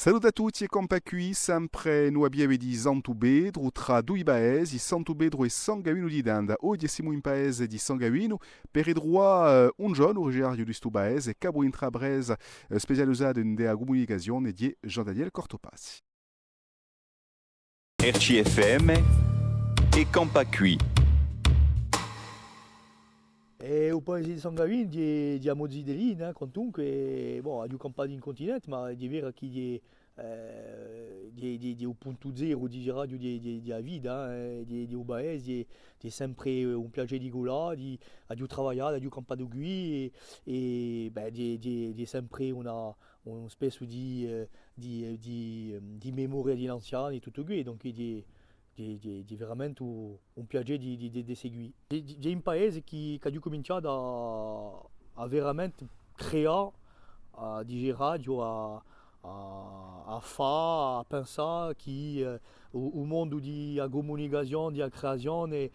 Saluto a tutti e compacui, sempre nu abbiamo di Santo Pedro, tra due paesi, Santo Pedro e San Gavino di Danda. Oggi siamo in paese di San Gavino, per idroa un giorno originario di questo paese, cabo intrapresa specializzata in della comunicazione di Jean-Daniel Cortopassi. RCFM e Campacui. E il paese di San Gavino di Amozzi dell'Ina, comunque, bon, ha campato in continente, ma è vero che di un punto zero di radio di vita, di un paese, di sempre un piacere di gola, di lavorare, di campare qui e beh, di sempre una specie di memoria di l'anziano e tutto qui, donc di veramente un piacere di seguire. È un paese che ha cominciato a veramente creare di radio, a fare, a pensare che il mondo della comunicazione, della creazione,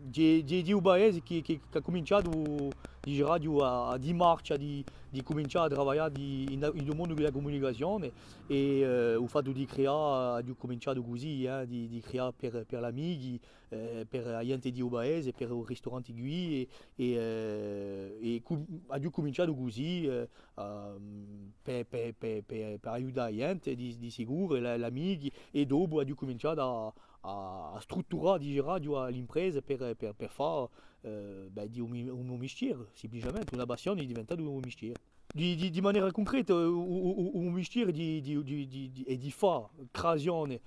di un paese che ha cominciato di radio di marcia, di cominciare a lavorare nel mondo della comunicazione e il fatto di creare, di cominciare così, di creare per gli amici, per la gente di un paese, per i ristoranti qui e ha cominciato così per aiutare la gente di sicuro, gli amici e dopo ha cominciato a strutturare di radio l'impresa per fare di un mestiere, semplicemente una passione è diventata un mestiere. Di maniera concreta, un mestiere è di fare creazione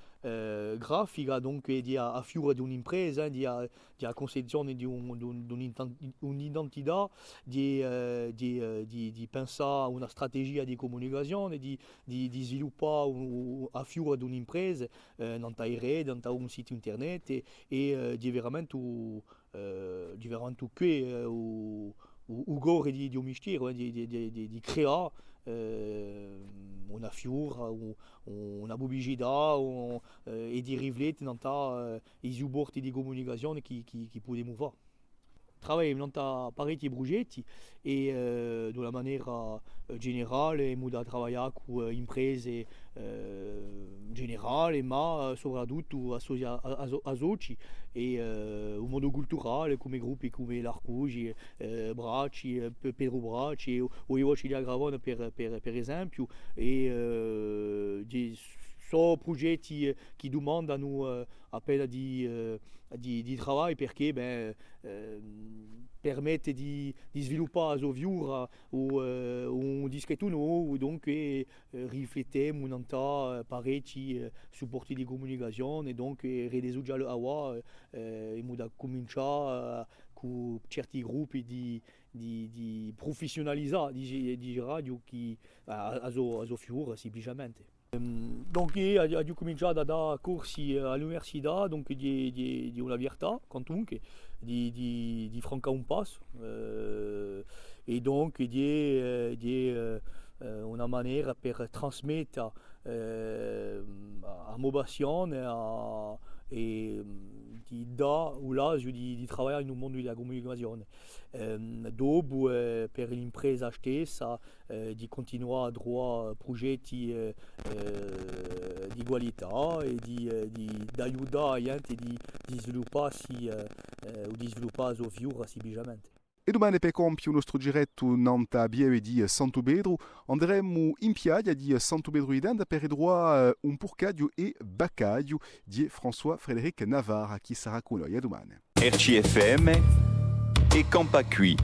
grafica, dunque a fiore di un'impresa, di concezione di un'identità, di pensare a una strategia di comunicazione, di sviluppare a fiore di un'impresa, non rete, non un sito internet e di veramente qui il gore di un mestiere, di creare una fiore, una pubblicità e di riflettere i supporti di comunicazione che possiamo fare. Travailliamo in parecchi progetti e di una maniera generale abbiamo da lavorare con imprese generali, ma soprattutto associati e il mondo culturale come gruppi come l'Arcugi, Bracci, Pedro Bracci o i Voci di Agravone per esempio e sono progetti che demandano appena di lavoro perché permette di sviluppare a vivere un distretto nuovo, donc riflettiamo un parecchi supporti di comunicazione, donc redesu già l'Awa abbiamo da cominciare con certi gruppi di professionalizzati di radio che a fiore semplicemente. Donc ha cominciato a dare corsi all'università donc di università comunque di Franca un passo e donc di una maniera per trasmettere a motivazione e di dare l'asio di lavorare nel mondo della comunicazione. Dopo per l'impresa stessa di continuare a trovare progetti di qualità e di aiutare la gente di svilupparsi o di sviluppare il suo fiore semplicemente. E domani per compiere il nostro giretto nanta Bieve di Santo Pedro, andremo in piaggia di Santo Pedro di Danda per idroa un porcadio e baccaglio di François-Frédéric Navarre, che sarà con noi a domani. RCFM e Campacui.